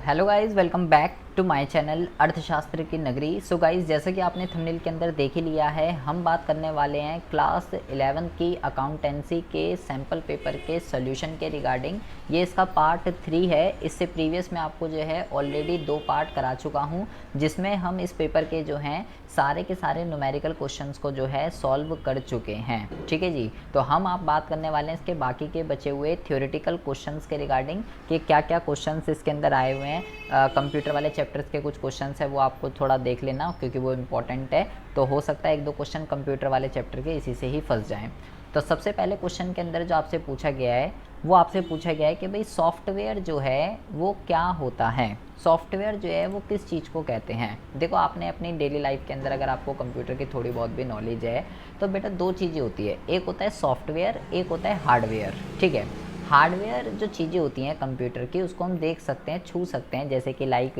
Hello guys, welcome back to my channel अर्थशास्त्र की नगरी। सो गाइस, जैसा कि आपने थंबनेल के अंदर देख ही लिया है, हम बात करने वाले हैं क्लास 11 की अकाउंटेंसी के सैम्पल पेपर के सॉल्यूशन के रिगार्डिंग। ये इसका पार्ट 3 है। इससे प्रीवियस मैं आपको जो है ऑलरेडी 2 पार्ट करा चुका हूँ, जिसमें हम इस पेपर के जो हैं सारे के सारे न्यूमेरिकल क्वेश्चंस को जो है सॉल्व कर चुके हैं। ठीक है जी। तो हम आप बात करने वाले हैं इसके बाकी के बचे हुए थ्योरेटिकल क्वेश्चंस के रिगार्डिंग कि क्या क्या क्वेश्चंस इसके अंदर आए हुए हैं। कंप्यूटर वाले चैप्टर्स के कुछ क्वेश्चंस है वो आपको थोड़ा देख लेना, क्योंकि वो इम्पॉर्टेंट है। तो हो सकता है 1-2 क्वेश्चन कंप्यूटर वाले चैप्टर के इसी से ही फंस जाएं। तो सबसे पहले क्वेश्चन के अंदर जो आपसे पूछा गया है वो आपसे पूछा गया है कि भाई सॉफ्टवेयर जो है वो क्या होता है, सॉफ्टवेयर जो है वो किस चीज़ को कहते हैं। देखो, आपने अपनी डेली लाइफ के अंदर अगर आपको कंप्यूटर की थोड़ी बहुत भी नॉलेज है तो बेटा 2 चीज़ें होती है, एक होता है सॉफ्टवेयर, एक होता है हार्डवेयर। ठीक है। हार्डवेयर जो चीज़ें होती हैं कंप्यूटर की उसको हम देख सकते हैं, छू सकते हैं, जैसे कि लाइक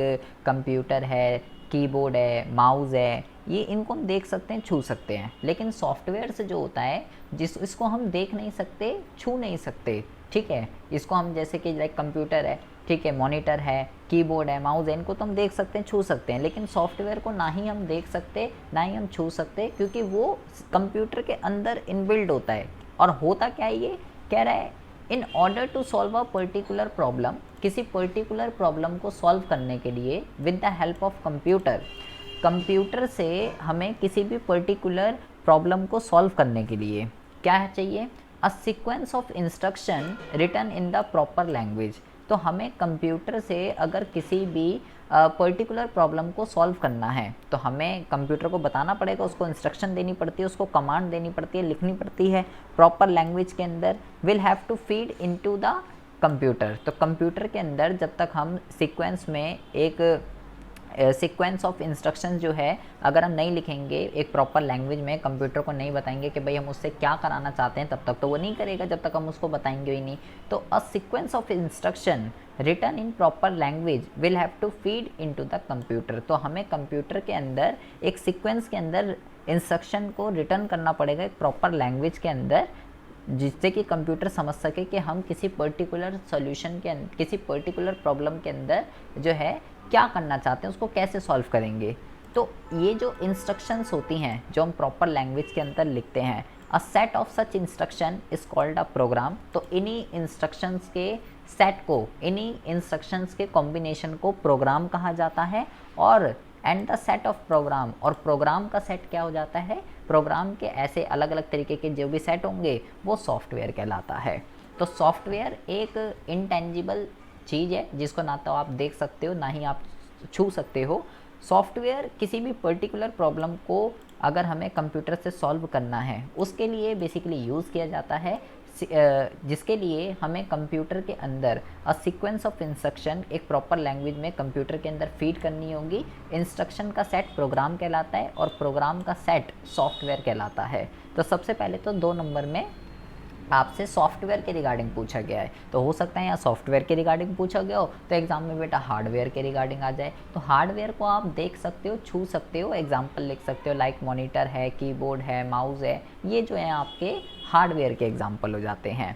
कंप्यूटर है, कीबोर्ड है, माउस है, ये इनको हम देख सकते हैं, छू सकते हैं। लेकिन सॉफ्टवेयर से जो होता है इसको हम देख नहीं सकते, छू नहीं सकते। ठीक है। इसको हम जैसे कि लाइक कंप्यूटर है, ठीक है, मॉनिटर है, कीबोर्ड है, माउस है, इनको तो हम देख सकते हैं, छू सकते हैं। लेकिन सॉफ्टवेयर को ना ही हम देख सकते ना ही हम छू सकते, क्योंकि वो कंप्यूटर के अंदर इनबिल्ड होता है। और होता क्या है, ये कह रहा है in order to solve a particular problem, किसी पर्टिकुलर प्रॉब्लम को सॉल्व करने के लिए with the help of computer, computer से हमें किसी भी पर्टिकुलर प्रॉब्लम को सॉल्व करने के लिए क्या चाहिए, a sequence of instruction written in the proper language. तो हमें कंप्यूटर से अगर किसी भी पर्टिकुलर प्रॉब्लम को सॉल्व करना है तो हमें कंप्यूटर को बताना पड़ेगा, उसको इंस्ट्रक्शन देनी पड़ती है, उसको कमांड देनी पड़ती है, लिखनी पड़ती है प्रॉपर लैंग्वेज के अंदर। Will have to feed into the computer. तो कंप्यूटर के अंदर जब तक हम सीक्वेंस में एक सीक्वेंस ऑफ इंस्ट्रक्शंस जो है अगर हम नहीं लिखेंगे एक प्रॉपर लैंग्वेज में, कंप्यूटर को नहीं बताएंगे कि भाई हम उससे क्या कराना चाहते हैं, तब तक तो वो नहीं करेगा जब तक हम उसको बताएंगे ही नहीं। तो a sequence of instruction written in proper language will have to feed into the computer. तो हमें कंप्यूटर के अंदर एक सीक्वेंस के अंदर इंस्ट्रक्शन को रिटर्न करना पड़ेगा एक प्रॉपर लैंग्वेज के अंदर, जिससे कि कंप्यूटर समझ सके कि हम किसी पर्टिकुलर सॉल्यूशन के किसी पर्टिकुलर प्रॉब्लम के अंदर जो है क्या करना चाहते हैं, उसको कैसे सॉल्व करेंगे। तो ये जो इंस्ट्रक्शंस होती हैं जो हम प्रॉपर लैंग्वेज के अंदर लिखते हैं, a set of such instruction is called a program. तो इन्हीं इंस्ट्रक्शंस के सेट को, इन्हीं इंस्ट्रक्शंस के कॉम्बिनेशन को प्रोग्राम कहा जाता है। और and the set of program, और प्रोग्राम का सेट क्या हो जाता है, प्रोग्राम के ऐसे अलग अलग तरीके के जो भी सेट होंगे वो सॉफ्टवेयर कहलाता है। तो सॉफ्टवेयर एक इनटेंजिबल चीज़ है जिसको ना तो आप देख सकते हो ना ही आप छू सकते हो। सॉफ्टवेयर किसी भी पर्टिकुलर प्रॉब्लम को अगर हमें कंप्यूटर से सॉल्व करना है उसके लिए बेसिकली यूज़ किया जाता है, जिसके लिए हमें कंप्यूटर के अंदर अ सीक्वेंस ऑफ इंस्ट्रक्शन एक प्रॉपर लैंग्वेज में कंप्यूटर के अंदर फीड करनी होगी। इंस्ट्रक्शन का सेट प्रोग्राम कहलाता है और प्रोग्राम का सेट सॉफ्टवेयर कहलाता है। तो सबसे पहले तो 2 नंबर में आपसे सॉफ्टवेयर के रिगार्डिंग पूछा गया है, तो हो सकता है यहाँ सॉफ्टवेयर के रिगार्डिंग पूछा गया हो तो एग्जाम में बेटा हार्डवेयर के रिगार्डिंग आ जाए। तो हार्डवेयर को आप देख सकते हो, छू सकते हो, एग्जाम्पल लिख सकते हो, लाइक मॉनिटर है, कीबोर्ड है, माउस है, ये जो है आपके हार्डवेयर के एग्जाम्पल हो जाते हैं।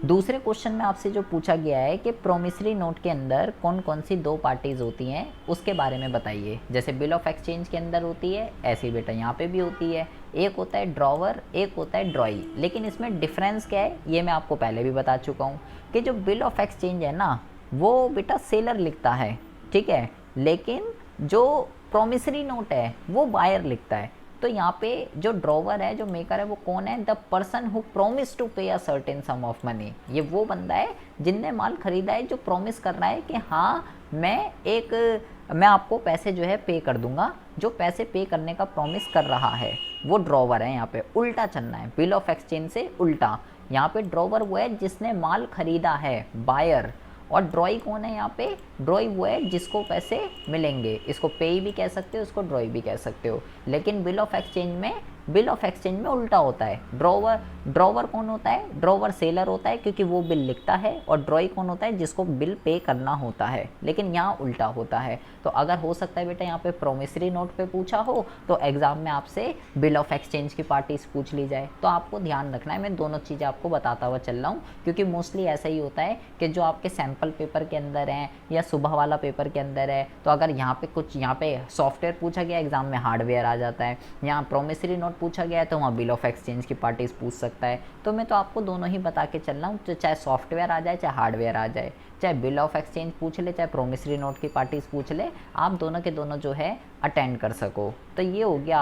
दूसरे क्वेश्चन में आपसे जो पूछा गया है कि प्रोमिसरी नोट के अंदर कौन कौन सी 2 पार्टीज़ होती हैं उसके बारे में बताइए। जैसे बिल ऑफ एक्सचेंज के अंदर होती है, ऐसे ही बेटा यहाँ पे भी होती है। एक होता है ड्रॉवर, एक होता है ड्रॉई। लेकिन इसमें डिफरेंस क्या है ये मैं आपको पहले भी बता चुका हूँ कि जो बिल ऑफ एक्सचेंज है ना वो बेटा सेलर लिखता है, ठीक है, लेकिन जो प्रोमिसरी नोट है वो बायर लिखता है। तो यहाँ पे जो ड्रॉवर है, जो मेकर है, वो कौन है, the person who promise to pay a certain sum of money. ये वो बंदा है जिनने माल खरीदा है, जो प्रॉमिस कर रहा है कि हाँ मैं आपको पैसे जो है पे कर दूंगा, जो पैसे पे करने का प्रॉमिस कर रहा है वो ड्रॉवर है। यहाँ पे उल्टा चलना है, बिल ऑफ एक्सचेंज से उल्टा। यहाँ पे ड्रॉवर वो है जिसने माल खरीदा है, बायर। और ड्रॉई कौन है यहाँ पे, ड्रॉई वो है जिसको पैसे मिलेंगे। इसको पे भी कह सकते हो, इसको ड्रॉई भी कह सकते हो। लेकिन बिल ऑफ एक्सचेंज में बिल ऑफ एक्सचेंज में उल्टा होता है। ड्रॉवर कौन होता है? ड्रॉवर सेलर होता है क्योंकि वो बिल लिखता है, और ड्रॉई कौन होता है? जिसको बिल पे करना होता है। लेकिन यहाँ उल्टा होता है। तो अगर हो सकता है बेटा यहाँ पे प्रोमिसरी नोट पे पूछा हो तो एग्जाम में आपसे बिल ऑफ एक्सचेंज की पार्टीज पूछ ली जाए। तो आपको ध्यान रखना है, मैं दोनों चीज़ें आपको बताता हुआ चल रहा हूँ, क्योंकि मोस्टली ऐसा ही होता है कि जो आपके सैम्पल पेपर के अंदर हैं या सुबह वाला पेपर के अंदर है, तो अगर यहाँ पे सॉफ्टवेयर पूछा गया एग्जाम में हार्डवेयर आ जाता है, यहाँ प्रोमिसरी नोट पूछा गया है तो वहाँ बिल ऑफ एक्सचेंज की पार्टीज पूछ सकता है। तो मैं तो आपको दोनों ही बता के चल रहा हूँ, तो चाहे सॉफ्टवेयर आ जाए चाहे हार्डवेयर आ जाए, चाहे बिल ऑफ एक्सचेंज पूछ ले चाहे प्रोमिसरी नोट की पार्टीज पूछ ले, आप दोनों के दोनों जो है अटेंड कर सको। तो ये हो गया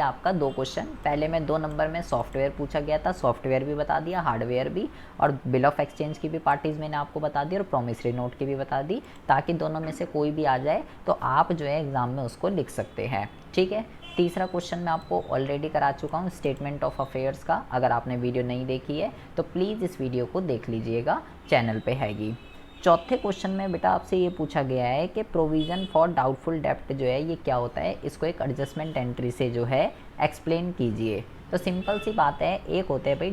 आपका 2 क्वेश्चन। पहले में 2 नंबर में सॉफ्टवेयर पूछा गया था, सॉफ्टवेयर भी बता दिया, हार्डवेयर भी, और बिल ऑफ एक्सचेंज की भी पार्टीज मैंने आपको बता दी और प्रोमिसरी नोट की भी बता दी, ताकि दोनों में से कोई भी आ जाए तो आप जो है एग्ज़ाम में उसको लिख सकते हैं। ठीक है। तीसरा क्वेश्चन मैं आपको ऑलरेडी करा चुका हूँ स्टेटमेंट ऑफ अफेयर्स का। अगर आपने वीडियो नहीं देखी है तो प्लीज़ इस वीडियो को देख लीजिएगा, चैनल पे हैगी। चौथे क्वेश्चन में बेटा आपसे ये पूछा गया है कि प्रोविज़न फॉर डाउटफुल डेप्ट जो है ये क्या होता है, इसको एक एडजस्टमेंट एंट्री से जो है एक्सप्लेन कीजिए। तो सिंपल सी बात है, एक होते हैं भाई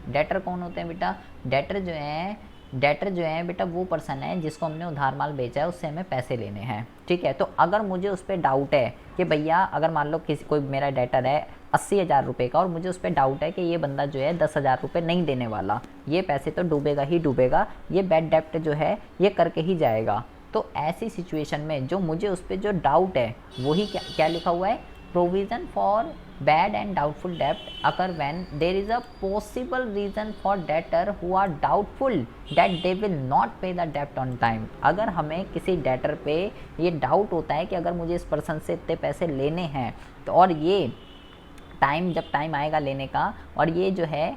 डेटर कौन होते हैं बेटा? डेटर जो है बेटा वो पर्सन है जिसको हमने उधार माल बेचा है, उससे हमें पैसे लेने हैं। ठीक है। तो अगर मुझे उस पर डाउट है कि भैया, अगर मान लो कोई मेरा डेटर है 80,000 रुपये का, और मुझे उस पर डाउट है कि ये बंदा जो है 10,000 रुपये नहीं देने वाला, ये पैसे तो डूबेगा ही डूबेगा, ये बैड डेप्ट जो है ये करके ही जाएगा, तो ऐसी सिचुएशन में जो मुझे उस पर जो डाउट है वही क्या लिखा हुआ है, provision for bad and doubtful dept occur when there is a possible reason for debtor who are doubtful that they will not पे द डेप्ट ऑन टाइम। अगर हमें किसी डेटर पे ये डाउट होता है कि अगर मुझे इस पर्सन से इतने पैसे लेने हैं, तो और ये जब टाइम आएगा लेने का, और ये जो है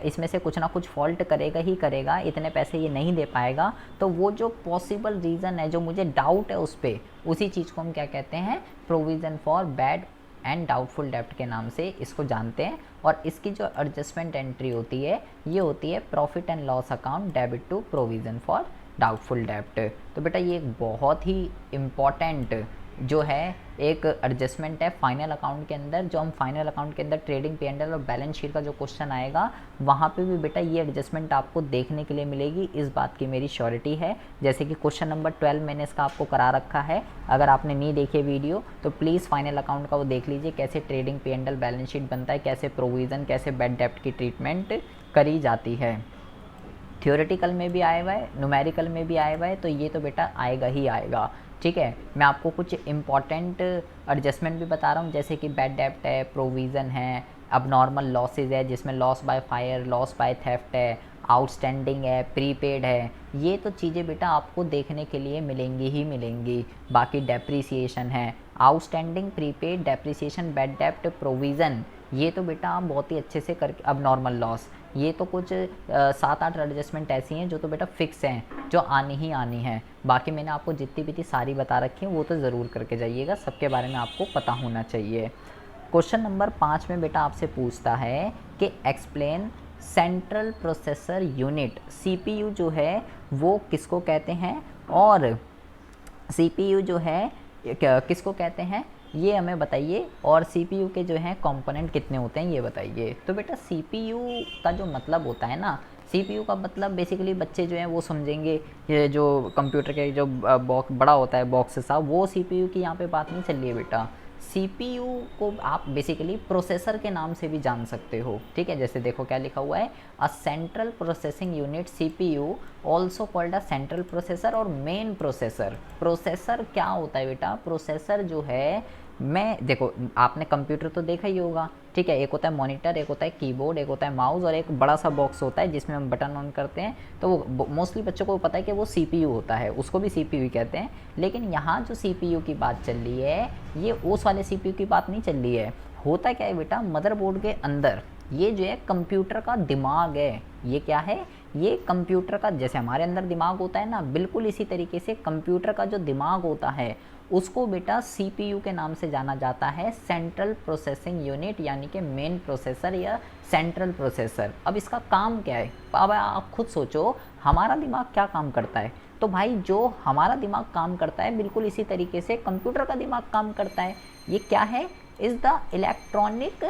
इसमें से कुछ ना कुछ फॉल्ट करेगा ही करेगा, इतने पैसे ये नहीं दे पाएगा, तो वो जो पॉसिबल रीज़न है, जो मुझे डाउट है उस पर, उसी चीज़ को हम क्या कहते हैं, provision for bad and doubtful डेप्ट के नाम से इसको जानते हैं। और इसकी जो एडजस्टमेंट एंट्री होती है ये होती है profit and loss account debit to provision for doubtful डेप्ट। तो बेटा ये एक बहुत ही इम्पॉर्टेंट जो है एक एडजस्टमेंट है फाइनल अकाउंट के अंदर। जो हम फाइनल अकाउंट के अंदर ट्रेडिंग P&L और बैलेंस शीट का जो क्वेश्चन आएगा, वहाँ पे भी बेटा ये एडजस्टमेंट आपको देखने के लिए मिलेगी, इस बात की मेरी श्योरिटी है। जैसे कि क्वेश्चन नंबर 12 मैंने इसका आपको करा रखा है, अगर आपने नहीं देखे वीडियो तो प्लीज़ फाइनल अकाउंट का वो देख लीजिए, कैसे ट्रेडिंग P&L बैलेंस शीट बनता है, कैसे प्रोविज़न, कैसे बैड डेप्ट की ट्रीटमेंट करी जाती है। थियोरेटिकल में भी आया हुआ है, न्यूमेरिकल में भी आया हुआ है, तो ये तो बेटा आएगा ही आएगा। ठीक है। मैं आपको कुछ इम्पॉर्टेंट एडजस्टमेंट भी बता रहा हूँ, जैसे कि बैड डेप्ट है, प्रोविज़न है, अब नॉर्मल लॉसेज है जिसमें loss by fire, loss by theft है, आउटस्टैंडिंग है, प्रीपेड है, ये तो चीज़ें बेटा आपको देखने के लिए मिलेंगी ही मिलेंगी। बाकी डेप्रीसिएशन है, आउटस्टैंडिंग, प्रीपेड, डेप्रीसिएशन, बैड डेप्ट, प्रोविज़न, ये तो बेटा आप बहुत ही अच्छे से करके, अब नॉर्मल लॉस, ये तो कुछ 7-8 एडजस्टमेंट ऐसी हैं जो तो बेटा फिक्स हैं, जो आनी ही आनी है। बाकी मैंने आपको जितनी भी थी सारी बता रखी हैं, वो तो ज़रूर करके जाइएगा, सबके बारे में आपको पता होना चाहिए। क्वेश्चन नंबर 5 में बेटा आपसे पूछता है कि explain central processor unit, CPU जो है वो किसको कहते हैं, और CPU जो है किसको कहते हैं ये हमें बताइए, और CPU के जो हैं कंपोनेंट कितने होते हैं ये बताइए। तो बेटा CPU का जो मतलब होता है ना, CPU का मतलब बेसिकली बच्चे जो हैं वो समझेंगे, ये जो कंप्यूटर के जो बॉक्स बड़ा होता है बॉक्स सा, वो CPU की यहाँ पे बात नहीं चल रही है बेटा। CPU को आप बेसिकली प्रोसेसर के नाम से भी जान सकते हो। ठीक है। जैसे देखो क्या लिखा हुआ है, a central processing unit CPU also called a central processor और मेन प्रोसेसर। प्रोसेसर क्या होता है बेटा, प्रोसेसर जो है, मैं देखो आपने कंप्यूटर तो देखा ही होगा। ठीक है। एक होता है मॉनिटर, एक होता है कीबोर्ड, एक होता है माउस, और एक बड़ा सा बॉक्स होता है जिसमें हम बटन ऑन करते हैं, तो वो मोस्टली बच्चों को पता है कि वो CPU होता है, उसको भी CPU ही कहते हैं। लेकिन यहाँ जो CPU की बात चल रही है ये उस वाले CPU की बात नहीं चल रही है। होता क्या है बेटा, मदरबोर्ड के अंदर ये जो है कंप्यूटर का दिमाग है। ये क्या है, ये कंप्यूटर का, जैसे हमारे अंदर दिमाग होता है ना, बिल्कुल इसी तरीके से कंप्यूटर का जो दिमाग होता है उसको बेटा CPU के नाम से जाना जाता है, सेंट्रल प्रोसेसिंग यूनिट, यानी कि मेन प्रोसेसर या सेंट्रल प्रोसेसर। अब इसका काम क्या है, अब आप खुद सोचो हमारा दिमाग क्या काम करता है। तो भाई जो हमारा दिमाग काम करता है बिल्कुल इसी तरीके से कंप्यूटर का दिमाग काम करता है। ये क्या है, is the electronic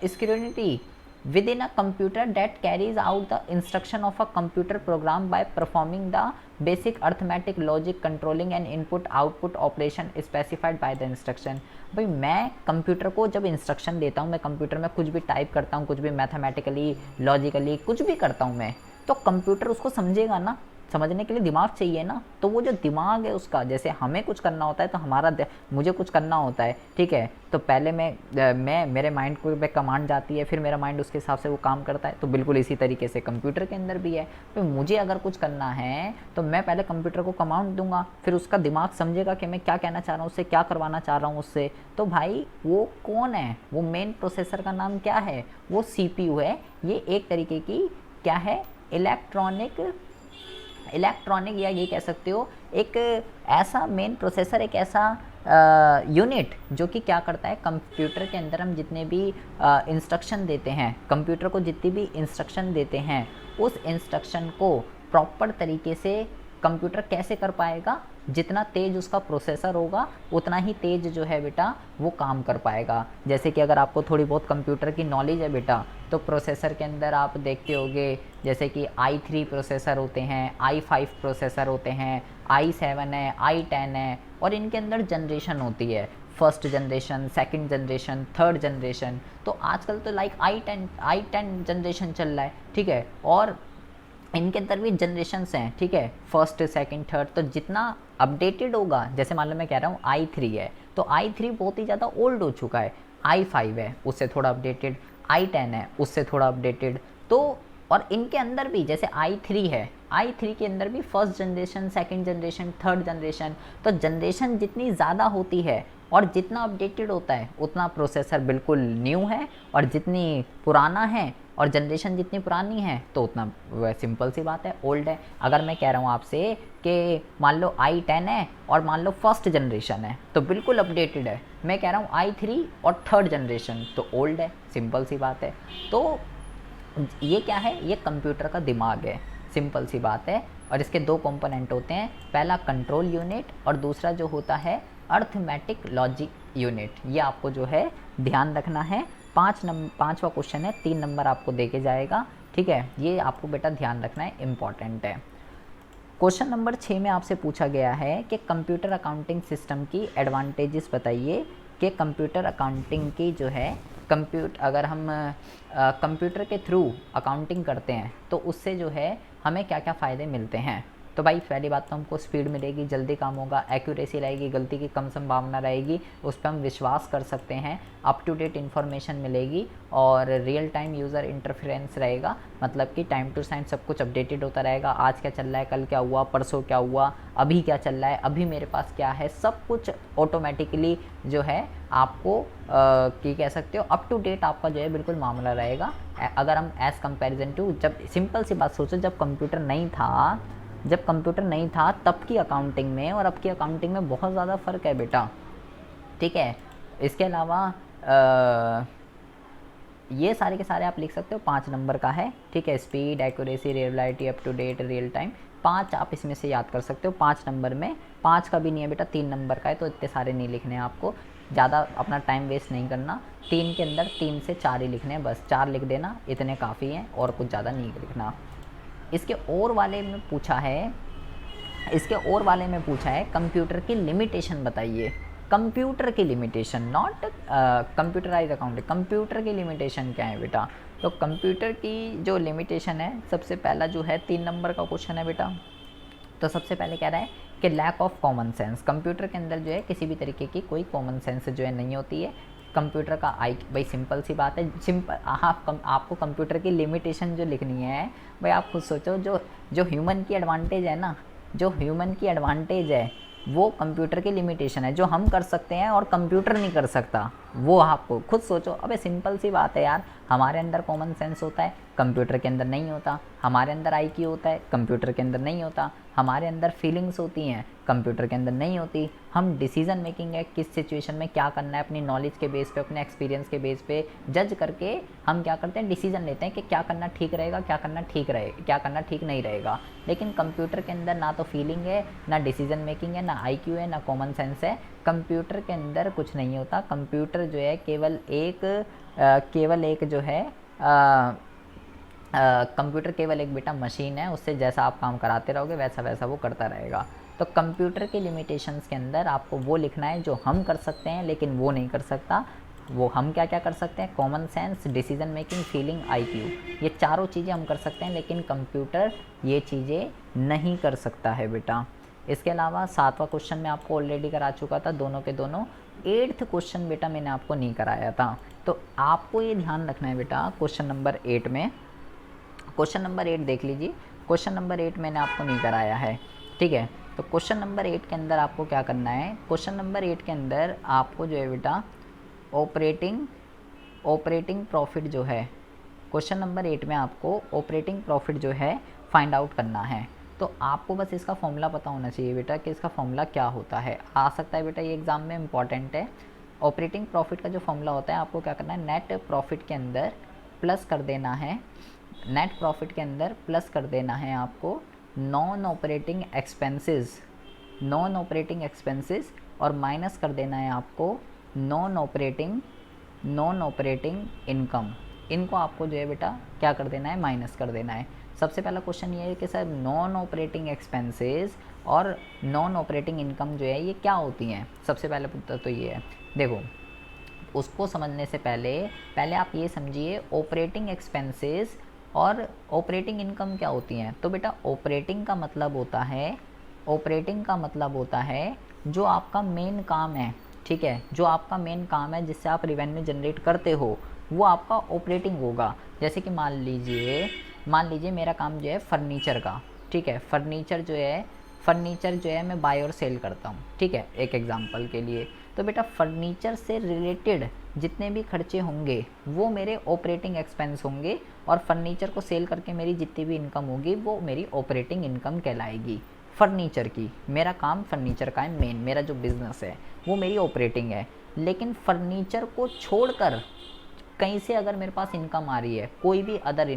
security within a computer that carries out the instruction of a computer program by performing the basic arithmetic logic controlling and input output operation specified by the instruction। भाई मैं computer को जब instruction देता हूँ, मैं computer में कुछ भी टाइप करता हूँ, कुछ भी मैथमेटिकली लॉजिकली कुछ भी करता हूँ मैं, तो कंप्यूटर उसको समझेगा ना, समझने के लिए दिमाग चाहिए ना। तो वो जो दिमाग है उसका, जैसे हमें कुछ करना होता है तो मुझे कुछ करना होता है, ठीक है, तो पहले मैं मेरे माइंड को पे कमांड जाती है, फिर मेरा माइंड उसके हिसाब से वो काम करता है। तो बिल्कुल इसी तरीके से कंप्यूटर के अंदर भी है। तो मुझे अगर कुछ करना है तो मैं पहले कंप्यूटर को कमांड दूंगा, फिर उसका दिमाग समझेगा कि मैं क्या कहना चाह रहा हूँ उससे, क्या करवाना चाह रहा हूँ उससे। तो भाई वो कौन है, वो मेन प्रोसेसर का नाम क्या है, वो CPU है। ये एक तरीके की क्या है, इलेक्ट्रॉनिक या ये कह सकते हो एक ऐसा मेन प्रोसेसर, एक ऐसा यूनिट जो कि क्या करता है, कंप्यूटर के अंदर हम जितने भी इंस्ट्रक्शन देते हैं, कंप्यूटर को जितनी भी इंस्ट्रक्शन देते हैं, उस इंस्ट्रक्शन को प्रॉपर तरीके से कंप्यूटर कैसे कर पाएगा, जितना तेज़ उसका प्रोसेसर होगा उतना ही तेज़ जो है बेटा वो काम कर पाएगा। जैसे कि अगर आपको थोड़ी बहुत कंप्यूटर की नॉलेज है बेटा, तो प्रोसेसर के अंदर आप देखते होगे जैसे कि i3 प्रोसेसर होते हैं, i5 प्रोसेसर होते हैं, i7 है, i10 है, और इनके अंदर जनरेशन होती है, first generation, second generation, third generation. तो आजकल तो लाइक i10 जनरेशन चल रहा है, ठीक है, और इनके अंदर भी जनरेशन्स हैं, ठीक है, फर्स्ट सेकंड थर्ड। तो जितना अपडेटेड होगा, जैसे मान लो मैं कह रहा हूँ i3 है, तो i3 बहुत ही ज़्यादा ओल्ड हो चुका है, i5 है उससे थोड़ा अपडेटेड, i10 है उससे थोड़ा अपडेटेड। तो और इनके अंदर भी जैसे i3 है, i3 के अंदर भी first generation, second generation, third generation. तो जनरेशन जितनी ज़्यादा होती है और जितना अपडेटेड होता है उतना प्रोसेसर बिल्कुल न्यू है, और जितनी पुराना है और जनरेशन जितनी पुरानी है तो उतना सिंपल सी बात है ओल्ड है। अगर मैं कह रहा हूँ आपसे कि मान लो i10 है और मान लो फर्स्ट जनरेशन है तो बिल्कुल अपडेटेड है। मैं कह रहा हूँ i3 और थर्ड जनरेशन तो ओल्ड है, सिंपल सी बात है। तो ये क्या है, ये कंप्यूटर का दिमाग है, सिंपल सी बात है। और इसके दो कंपोनेंट होते हैं, पहला कंट्रोल यूनिट और दूसरा जो होता है अर्थमेटिक लॉजिक यूनिट। ये आपको जो है ध्यान रखना है। पाँचवा क्वेश्चन है, 3 नंबर आपको देके जाएगा, ठीक है, ये आपको बेटा ध्यान रखना है, इम्पॉर्टेंट है। क्वेश्चन नंबर 6 में आपसे पूछा गया है कि कंप्यूटर अकाउंटिंग सिस्टम की एडवांटेजेस बताइए कि कंप्यूटर अकाउंटिंग की जो है अगर हम कंप्यूटर के थ्रू अकाउंटिंग करते हैं तो उससे जो है हमें क्या क्या फ़ायदे मिलते हैं। तो भाई पहली बात तो हमको स्पीड मिलेगी, जल्दी काम होगा, एक्यूरेसी रहेगी, गलती की कम संभावना रहेगी, उस पर हम विश्वास कर सकते हैं, अप टू डेट इन्फॉर्मेशन मिलेगी, और रियल टाइम यूज़र इंटरफेरेंस रहेगा, मतलब कि टाइम टू टाइम सब कुछ अपडेटेड होता रहेगा। आज क्या चल रहा है, कल क्या हुआ, परसों क्या हुआ, अभी क्या चल रहा है, अभी मेरे पास क्या है, सब कुछ ऑटोमेटिकली जो है आपको कह सकते हो अप टू डेट आपका जो है बिल्कुल मामला रहेगा। अगर हम एज़ कंपेरिजन टू, जब सिंपल सी बात सोचो, जब कंप्यूटर नहीं था तब की अकाउंटिंग में और अब की अकाउंटिंग में बहुत ज़्यादा फ़र्क है बेटा, ठीक है। इसके अलावा ये सारे के सारे आप लिख सकते हो, 5 नंबर का है, ठीक है, speed, accuracy, reliability, up to date, real time, 5 आप इसमें से याद कर सकते हो। 5 नंबर में 5 का भी नहीं है बेटा, 3 नंबर का है, तो इतने सारे नहीं लिखने हैं आपको, ज़्यादा अपना टाइम वेस्ट नहीं करना। 3 के अंदर 3 से 4 ही लिखने हैं, बस 4 लिख देना, इतने काफ़ी हैं, और कुछ ज़्यादा नहीं लिखना। इसके और वाले में पूछा है कंप्यूटर की लिमिटेशन बताइए। कंप्यूटर की limitation, not computerize accounting, computer की लिमिटेशन क्या है बेटा। तो कंप्यूटर की जो लिमिटेशन है, सबसे पहला जो है 3 नंबर का क्वेश्चन है बेटा, तो सबसे पहले कह रहा है कि lack of common sense. Computer के अंदर जो है किसी भी तरीके की कोई कॉमन सेंस जो है नहीं होती है। कंप्यूटर का भाई सिंपल सी बात है, आपको कंप्यूटर की लिमिटेशन जो लिखनी है, भाई आप खुद सोचो, जो ह्यूमन की एडवांटेज है ना, जो ह्यूमन की एडवांटेज है वो कंप्यूटर की लिमिटेशन है, जो हम कर सकते हैं और कंप्यूटर नहीं कर सकता, वो आपको खुद सोचो। अबे सिंपल सी बात है यार, हमारे अंदर कॉमन सेंस होता है, कंप्यूटर के अंदर नहीं होता। हमारे अंदर आईक्यू होता है, कंप्यूटर के अंदर नहीं होता। हमारे अंदर फीलिंग्स होती हैं, कंप्यूटर के अंदर नहीं होती। हम डिसीजन मेकिंग है, किस सिचुएशन में क्या करना है, अपनी नॉलेज के बेस पे, अपने एक्सपीरियंस के बेस पे जज करके हम क्या करते हैं, डिसीजन लेते हैं कि क्या करना ठीक रहेगा, क्या करना ठीक नहीं रहेगा। लेकिन कंप्यूटर के अंदर ना तो फीलिंग है, ना डिसीजन मेकिंग है, ना आईक्यू है, ना कॉमन सेंस है। कंप्यूटर के अंदर कुछ नहीं होता। कंप्यूटर जो है केवल एक जो है कंप्यूटर केवल एक बेटा मशीन है, उससे जैसा आप काम कराते रहोगे वैसा वैसा वो करता रहेगा। तो कंप्यूटर के लिमिटेशंस के अंदर आपको वो लिखना है जो हम कर सकते हैं लेकिन वो नहीं कर सकता। वो हम क्या क्या कर सकते हैं, common sense, decision making, feeling, IQ, ये चारों चीज़ें हम कर सकते हैं, लेकिन कंप्यूटर ये चीज़ें नहीं कर सकता है बेटा। इसके अलावा 7वां क्वेश्चन मैं आपको ऑलरेडी करा चुका था, दोनों के दोनों। 8th क्वेश्चन बेटा मैंने आपको नहीं कराया था। तो आपको ये ध्यान रखना है बेटा, क्वेश्चन नंबर 8 में, क्वेश्चन नंबर 8 देख लीजिए। क्वेश्चन नंबर 8 मैंने आपको नहीं कराया है, ठीक है। तो क्वेश्चन नंबर 8 के अंदर आपको क्या करना है, क्वेश्चन नंबर 8 के अंदर आपको जो है बेटा ऑपरेटिंग प्रॉफिट जो है, क्वेश्चन नंबर 8 में आपको ऑपरेटिंग प्रॉफिट जो है फाइंड आउट करना है। तो आपको बस इसका फॉर्मूला पता होना चाहिए बेटा कि इसका फॉर्मूला क्या होता है। आ सकता है बेटा ये एग्ज़ाम में इंपॉर्टेंट है। ऑपरेटिंग प्रॉफिट का जो फॉर्मूला होता है, आपको क्या करना है, नेट प्रॉफिट के अंदर प्लस कर देना है, नेट प्रॉफिट के अंदर प्लस कर देना है आपको नॉन ऑपरेटिंग एक्सपेंसेस और माइनस कर देना है आपको नॉन ऑपरेटिंग इनकम। इनको आपको जो है बेटा क्या कर देना है, माइनस कर देना है। सबसे पहला क्वेश्चन ये है कि सर नॉन ऑपरेटिंग एक्सपेंसेस और नॉन ऑपरेटिंग इनकम जो है ये क्या होती हैं। सबसे पहले उत्तर तो ये है, देखो उसको समझने से पहले आप ये समझिए ऑपरेटिंग एक्सपेंसेस और ऑपरेटिंग इनकम क्या होती हैं। तो बेटा ऑपरेटिंग का मतलब होता है जो आपका मेन काम है, ठीक है, जो आपका मेन काम है जिससे आप रेवेन्यू जनरेट करते हो, वो आपका ऑपरेटिंग होगा। जैसे कि मान लीजिए मेरा काम जो है फर्नीचर का, ठीक है, फर्नीचर जो है मैं बाय और सेल करता हूँ, ठीक है, एक एग्जांपल के लिए। तो बेटा फर्नीचर से रिलेटेड जितने भी खर्चे होंगे वो मेरे ऑपरेटिंग एक्सपेंस होंगे, और फर्नीचर को सेल करके मेरी जितनी भी इनकम होगी वो मेरी ऑपरेटिंग इनकम कहलाएगी। फर्नीचर की, मेरा काम फर्नीचर का है, मेन मेरा जो बिज़नेस है वो मेरी ऑपरेटिंग है। लेकिन फर्नीचर को छोड़कर कहीं से अगर मेरे पास इनकम आ रही है, कोई भी अदर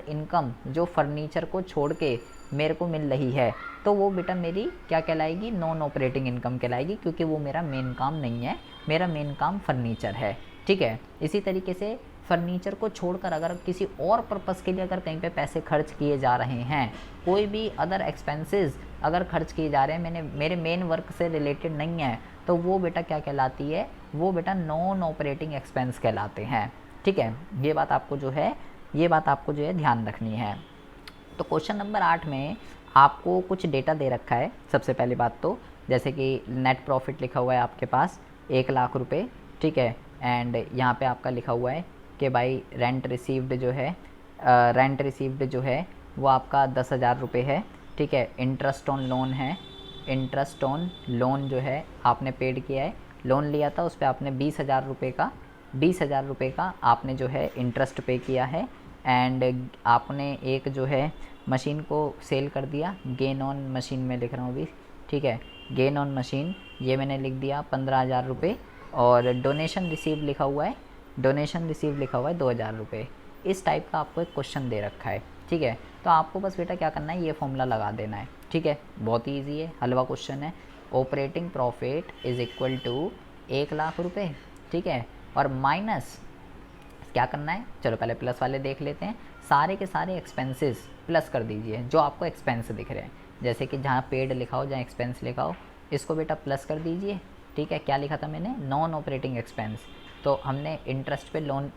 इनकम जो फर्नीचर को छोड़ के मेरे को मिल रही है, तो वो बेटा मेरी क्या कहलाएगी, नॉन ऑपरेटिंग इनकम कहलाएगी, क्योंकि वो मेरा मेन काम नहीं है, मेरा मेन काम फर्नीचर है, ठीक है। इसी तरीके से फर्नीचर को छोड़कर अगर किसी और पर्पस के लिए अगर कहीं पे पैसे खर्च किए जा रहे हैं, कोई भी अदर एक्सपेंसेस अगर खर्च किए जा रहे हैं मेरे मेन वर्क से रिलेटेड नहीं है, तो वो बेटा क्या कहलाती है, वो बेटा नॉन ऑपरेटिंग एक्सपेंस कहलाते हैं, ठीक है। ये बात आपको जो है ध्यान रखनी है। तो क्वेश्चन नंबर 8 में आपको कुछ डेटा दे रखा है। सबसे पहली बात तो जैसे कि नेट प्रॉफिट लिखा हुआ है आपके पास 1 लाख रुपए, ठीक है, एंड यहाँ पे आपका लिखा हुआ है कि भाई रेंट रिसीव्ड जो है वो आपका 10,000 रुपये है, ठीक है। इंटरेस्ट ऑन लोन जो है आपने पेड किया है, लोन लिया था उस पर आपने 20,000 रुपये का आपने जो है इंटरेस्ट पे किया है, एंड आपने एक जो है मशीन को सेल कर दिया, गेन ऑन मशीन में लिख रहा हूँ अभी, ठीक है, गेन ऑन मशीन ये मैंने लिख दिया 15,000 रुपये, और डोनेशन रिसीव लिखा हुआ है 2,000 रुपये। इस टाइप का आपको एक क्वेश्चन दे रखा है, ठीक है। तो आपको बस बेटा क्या करना है, ये फॉर्मूला लगा देना है, ठीक है, बहुत ही ईजी है, हलवा क्वेश्चन है। Operating profit is equal to 1 lakh रुपये, ठीक है, और माइनस क्या करना है, चलो पहले प्लस वाले देख लेते हैं। सारे के सारे एक्सपेंसेस प्लस कर दीजिए जो आपको एक्सपेंस दिख रहे हैं, जैसे कि जहाँ पेड लिखा हो, जहाँ एक्सपेंस लिखा हो, इसको बेटा प्लस कर दीजिए, ठीक है। क्या लिखा था मैंने, नॉन ऑपरेटिंग एक्सपेंस, तो हमने इंटरेस्ट पे लोन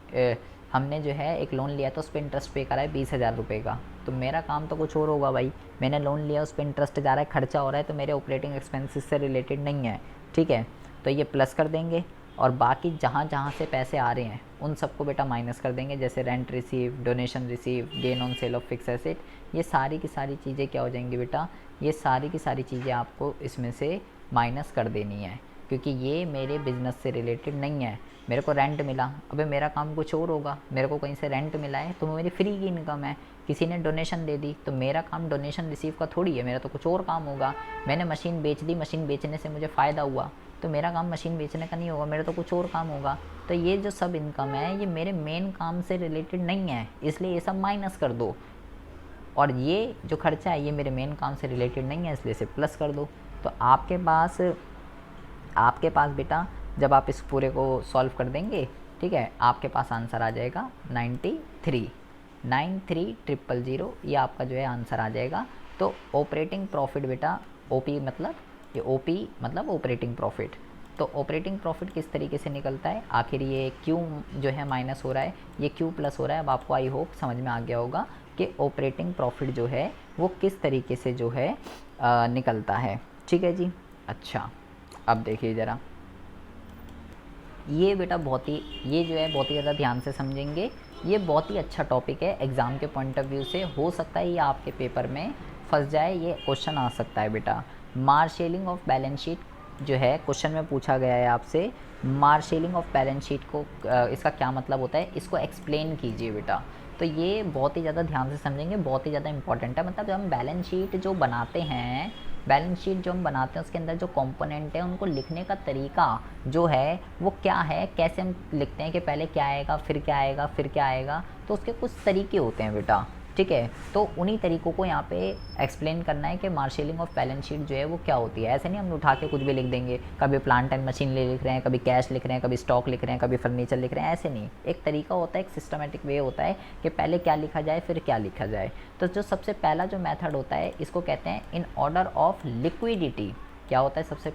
हमने जो है एक लोन लिया था, उस पर इंटरेस्ट पे करा है 20,000 रुपये का। तो मेरा काम तो कुछ और होगा भाई, मैंने लोन लिया उस पर इंटरेस्ट जा रहा है, खर्चा हो रहा है, तो मेरे ऑपरेटिंग एक्सपेंसेस से रिलेटेड नहीं है, ठीक है। तो ये प्लस कर देंगे, और बाकी जहाँ से पैसे आ रहे हैं उन सबको बेटा माइनस कर देंगे, जैसे rent receive, donation receive, gain on sale of fix asset, ये सारी की सारी चीज़ें क्या हो जाएंगी बेटा, ये सारी की सारी चीज़ें आपको इसमें से माइनस कर देनी है, क्योंकि ये मेरे बिज़नेस से रिलेटेड नहीं है। मेरे को रेंट मिला, अबे मेरा काम कुछ और होगा, मेरे को कहीं से रेंट मिला है तो मेरी फ्री की इनकम है। किसी ने डोनेशन दे दी तो मेरा काम डोनेशन रिसीव का थोड़ी है, मेरा तो कुछ और काम होगा। मैंने मशीन बेच दी, मशीन बेचने से मुझे फ़ायदा हुआ तो मेरा काम मशीन बेचने का नहीं होगा, मेरा तो कुछ और काम होगा। तो ये जो सब इनकम है ये मेरे मेन काम से रिलेटेड नहीं है, इसलिए ये सब माइनस कर दो। और ये जो खर्चा है ये मेरे मेन काम से रिलेटेड नहीं है, इसलिए इसे प्लस कर दो। तो आपके पास बेटा जब आप इस पूरे को सॉल्व कर देंगे, ठीक है, आपके पास आंसर आ जाएगा 93,000, ये आपका जो है आंसर आ जाएगा। तो ऑपरेटिंग प्रॉफिट बेटा, ओपी मतलब ये ओपी मतलब ऑपरेटिंग प्रॉफिट। तो ऑपरेटिंग प्रॉफिट किस तरीके से निकलता है, आखिर ये क्यों जो है माइनस हो रहा है, ये क्यों प्लस हो रहा है, अब आपको आई होप समझ में आ गया होगा कि ऑपरेटिंग प्रॉफिट जो है वो किस तरीके से जो है निकलता है। ठीक है जी। अच्छा, अब देखिए ज़रा, ये बेटा ये जो है बहुत ही ज़्यादा ध्यान से समझेंगे, ये बहुत ही अच्छा टॉपिक है एग्ज़ाम के पॉइंट ऑफ व्यू से। हो सकता है ये आपके पेपर में फंस जाए, ये क्वेश्चन आ सकता है बेटा। मार्शेलिंग ऑफ बैलेंस शीट जो है क्वेश्चन में पूछा गया है आपसे, मार्शेलिंग ऑफ बैलेंस शीट को इसका क्या मतलब होता है, इसको एक्सप्लेन कीजिए बेटा। तो ये बहुत ही ज़्यादा ध्यान से समझेंगे, बहुत ही ज़्यादा इंपॉर्टेंट है। मतलब जब हम बैलेंस शीट जो बनाते हैं, बैलेंस शीट जो हम बनाते हैं उसके अंदर जो कंपोनेंट है उनको लिखने का तरीका जो है वो क्या है, कैसे हम लिखते हैं कि पहले क्या आएगा फिर क्या आएगा फिर क्या आएगा, तो उसके कुछ तरीके होते हैं बेटा। ठीक है, तो उन्हीं तरीकों को यहाँ पे एक्सप्लेन करना है कि मार्शेलिंग ऑफ बैलेंस शीट जो है वो क्या होती है। ऐसे नहीं हम उठा के कुछ भी लिख देंगे, कभी प्लांट एंड मशीनरी लिख रहे हैं, कभी कैश लिख रहे हैं, कभी स्टॉक लिख रहे हैं, कभी फर्नीचर लिख रहे हैं, ऐसे नहीं। एक तरीका होता है, एक सिस्टमेटिक वे होता है कि पहले क्या लिखा जाए फिर क्या लिखा जाए। तो जो सबसे पहला जो मैथड होता है इसको कहते हैं इन ऑर्डर ऑफ लिक्विडिटी। क्या होता है सबसे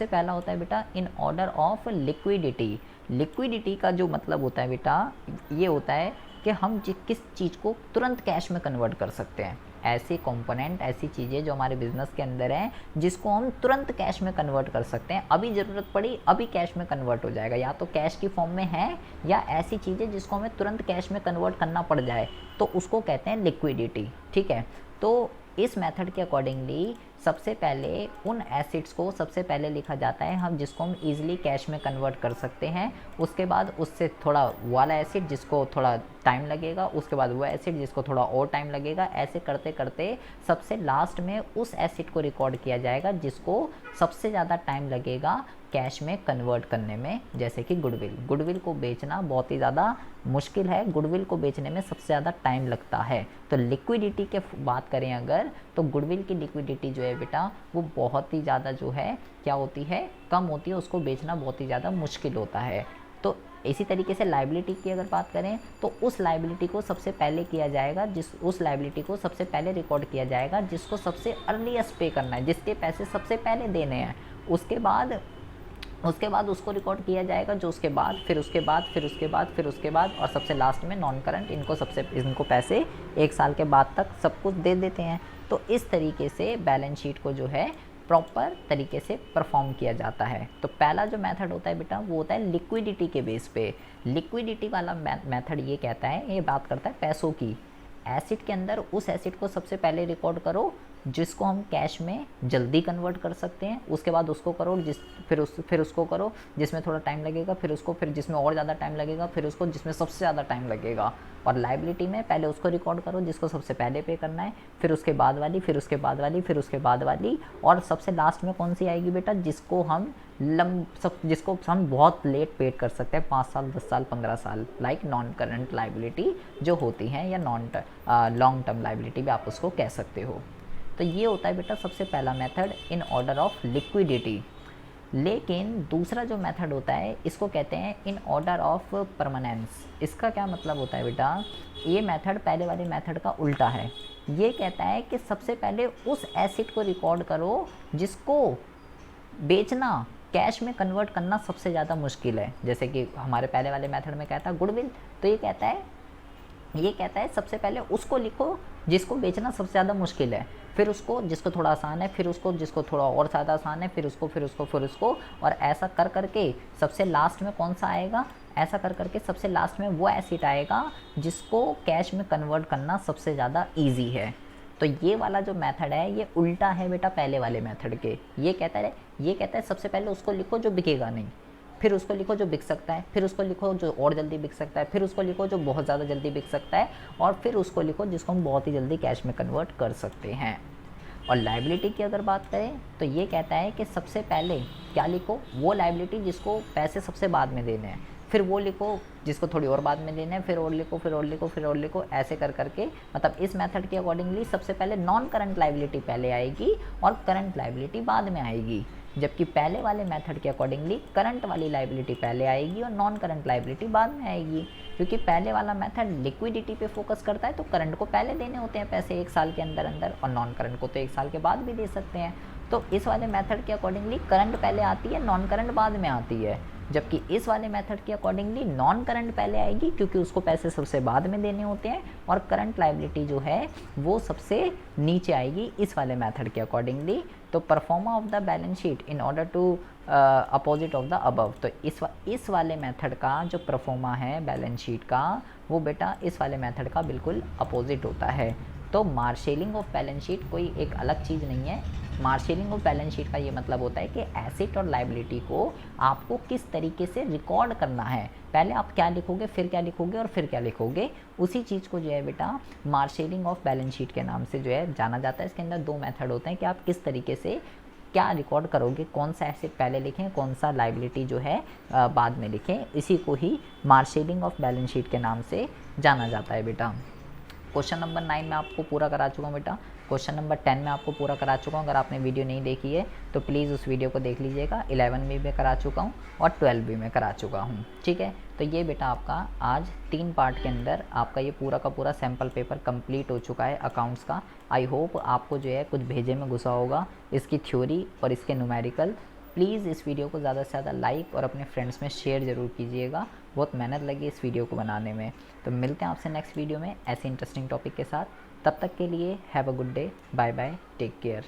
पहला होता है बेटा in order of liquidity. Liquidity का जो मतलब होता है बेटा ये होता है कि हम किस चीज़ को तुरंत कैश में कन्वर्ट कर सकते हैं। ऐसे कंपोनेंट, ऐसी चीज़ें जो हमारे बिजनेस के अंदर हैं जिसको हम तुरंत कैश में कन्वर्ट कर सकते हैं, अभी ज़रूरत पड़ी अभी कैश में कन्वर्ट हो जाएगा, या तो कैश की फॉर्म में है या ऐसी चीज़ें जिसको हमें तुरंत कैश में कन्वर्ट करना पड़ जाए, तो उसको कहते हैं लिक्विडिटी। ठीक है, तो इस मेथड के अकॉर्डिंगली सबसे पहले उन एसिड्स को सबसे पहले लिखा जाता है हम जिसको हम इजीली कैश में कन्वर्ट कर सकते हैं, उसके बाद उससे थोड़ा वाला एसिड जिसको थोड़ा टाइम लगेगा, उसके बाद वो एसिड जिसको थोड़ा और टाइम लगेगा। ऐसे करते करते सबसे लास्ट में उस एसिड को रिकॉर्ड किया जाएगा जिसको सबसे ज़्यादा टाइम लगेगा कैश में कन्वर्ट करने में, जैसे कि गुडविल। गुडविल को बेचना बहुत ही ज़्यादा मुश्किल है, गुडविल को बेचने में सबसे ज़्यादा टाइम लगता है। तो लिक्विडिटी के बात करें अगर, तो गुडविल की लिक्विडिटी जो है बेटा वो बहुत ही ज़्यादा जो है क्या होती है, कम होती है, उसको बेचना बहुत ही ज़्यादा मुश्किल होता है। तो इसी तरीके से लाइबिलिटी की अगर बात करें तो उस लाइबिलिटी को सबसे पहले किया जाएगा उस लाइबिलिटी को सबसे पहले रिकॉर्ड किया जाएगा जिसको सबसे अर्लीस्ट पे करना है, जिसके पैसे सबसे पहले देने हैं। उसके बाद उसको रिकॉर्ड किया जाएगा जो उसके बाद फिर उसके बाद और सबसे लास्ट में नॉन करंट। इनको पैसे 1 साल के बाद तक सब कुछ दे देते हैं। तो इस तरीके से बैलेंस शीट को जो है प्रॉपर तरीके से परफॉर्म किया जाता है। तो पहला जो मेथड होता है बेटा वो होता है लिक्विडिटी के बेस पे। लिक्विडिटी वाला मेथड ये कहता है, ये बात करता है पैसों की। एसिड के अंदर उस एसिड को सबसे पहले रिकॉर्ड करो जिसको हम कैश में जल्दी कन्वर्ट कर सकते हैं, उसके बाद उसको करो फिर उसको करो जिसमें थोड़ा टाइम लगेगा, फिर जिसमें और ज़्यादा टाइम लगेगा, फिर उसको जिसमें सबसे ज़्यादा टाइम लगेगा। और लाइबिलिटी में पहले उसको रिकॉर्ड करो जिसको सबसे पहले पे करना है, फिर उसके बाद वाली, फिर उसके बाद वाली, फिर उसके बाद वाली, और सबसे लास्ट में कौन सी आएगी बेटा, जिसको हम बहुत लेट पेड कर सकते हैं, 5 साल, 10 साल, 15 साल, लाइक नॉन करंट लाइबिलिटी जो होती हैं, या लॉन्ग टर्म लाइबिलिटी भी आप उसको कह सकते हो। तो ये होता है बेटा सबसे पहला method in order of liquidity. लेकिन दूसरा जो मेथड होता है इसको कहते हैं इन ऑर्डर ऑफ परमानेंस। इसका क्या मतलब होता है बेटा, ये मेथड पहले वाले मेथड का उल्टा है। ये कहता है कि सबसे पहले उस एसिड को रिकॉर्ड करो जिसको बेचना, कैश में कन्वर्ट करना सबसे ज़्यादा मुश्किल है। जैसे कि हमारे पहले वाले मेथड में कहता है गुडविल, तो ये कहता है सबसे पहले उसको लिखो जिसको बेचना सबसे ज़्यादा मुश्किल है, फिर उसको जिसको थोड़ा आसान है, फिर उसको जिसको थोड़ा और ज़्यादा आसान है, फिर उसको, और ऐसा कर करके सबसे लास्ट में कौन सा आएगा, ऐसा कर करके सबसे लास्ट में वो एसिड आएगा जिसको कैश में कन्वर्ट करना सबसे ज़्यादा ईजी है। तो ये वाला जो मेथड है ये उल्टा है बेटा पहले वाले मेथड के। ये कहता है सबसे पहले उसको लिखो जो बिकेगा नहीं, फिर उसको लिखो जो बिक सकता है, फिर उसको लिखो जो और जल्दी बिक सकता है, फिर उसको लिखो जो बहुत ज़्यादा जल्दी बिक सकता है, और फिर उसको लिखो जिसको हम बहुत ही जल्दी कैश में कन्वर्ट कर सकते हैं। और लायबिलिटी की अगर बात करें तो ये कहता है कि सबसे पहले क्या लिखो, वो लायबिलिटी जिसको पैसे सबसे बाद में देने हैं, फिर वो लिखो जिसको थोड़ी और बाद में देना है, फिर और लिखो, फिर और लिखो, फिर और लिखो, ऐसे कर करके, मतलब इस मेथड के अकॉर्डिंगली सबसे पहले नॉन करंट लायबिलिटी पहले आएगी और करंट लायबिलिटी बाद में आएगी, जबकि पहले वाले मेथड के अकॉर्डिंगली करंट वाली लायबिलिटी पहले आएगी और नॉन करंट लायबिलिटी बाद में आएगी। क्योंकि पहले वाला मेथड लिक्विडिटी पे फोकस करता है, तो करंट को पहले देने होते हैं पैसे 1 साल के अंदर अंदर, और नॉन करंट को तो 1 साल के बाद भी दे सकते हैं। तो इस वाले मेथड के अकॉर्डिंगली करंट पहले आती है, नॉन करंट बाद में आती है, जबकि इस वाले मेथड के अकॉर्डिंगली नॉन करंट पहले आएगी क्योंकि उसको पैसे सबसे बाद में देने होते हैं, और करंट लायबिलिटी जो है वो सबसे नीचे आएगी इस वाले मेथड के अकॉर्डिंगली। तो proforma of the balance sheet in order to opposite of the above, तो इस वाले मेथड का जो परफॉर्मा है बैलेंस शीट का, वो बेटा इस वाले मेथड का बिल्कुल अपोजिट होता है। तो मार्शेलिंग ऑफ बैलेंस शीट कोई एक अलग चीज़ नहीं है। मार्शेलिंग ऑफ बैलेंस शीट का ये मतलब होता है कि एसेट और लायबिलिटी को आपको किस तरीके से रिकॉर्ड करना है, पहले आप क्या लिखोगे, फिर क्या लिखोगे और फिर क्या लिखोगे, उसी चीज़ को जो है बेटा मार्शेलिंग ऑफ बैलेंस शीट के नाम से जो है जाना जाता है। इसके अंदर 2 मेथड होते हैं कि आप किस तरीके से क्या रिकॉर्ड करोगे, कौन सा एसेट पहले लिखें, कौन सा लायबिलिटी जो है बाद में लिखें, इसी को ही मार्शेलिंग ऑफ बैलेंस शीट के नाम से जाना जाता है बेटा। क्वेश्चन नंबर 9 में आपको पूरा करा चुका हूँ बेटा, क्वेश्चन नंबर 10 में आपको पूरा करा चुका हूँ। अगर आपने वीडियो नहीं देखी है तो प्लीज़ उस वीडियो को देख लीजिएगा। 11 में भी करा चुका हूँ और 12 भी में करा चुका हूँ, ठीक है। तो ये बेटा आपका आज 3 पार्ट के अंदर आपका ये पूरा का पूरा सैम्पल पेपर कंप्लीट हो चुका है अकाउंट्स का। आई होप आपको जो है कुछ भेजे में घुसा होगा इसकी थ्योरी और इसके न्यूमेरिकल। प्लीज़ इस वीडियो को ज़्यादा से ज़्यादा लाइक और अपने फ्रेंड्स में शेयर ज़रूर कीजिएगा, बहुत मेहनत लगी इस वीडियो को बनाने में। तो मिलते हैं आपसे नेक्स्ट वीडियो में ऐसे इंटरेस्टिंग टॉपिक के साथ। तब तक के लिए have a good day, bye bye, take care.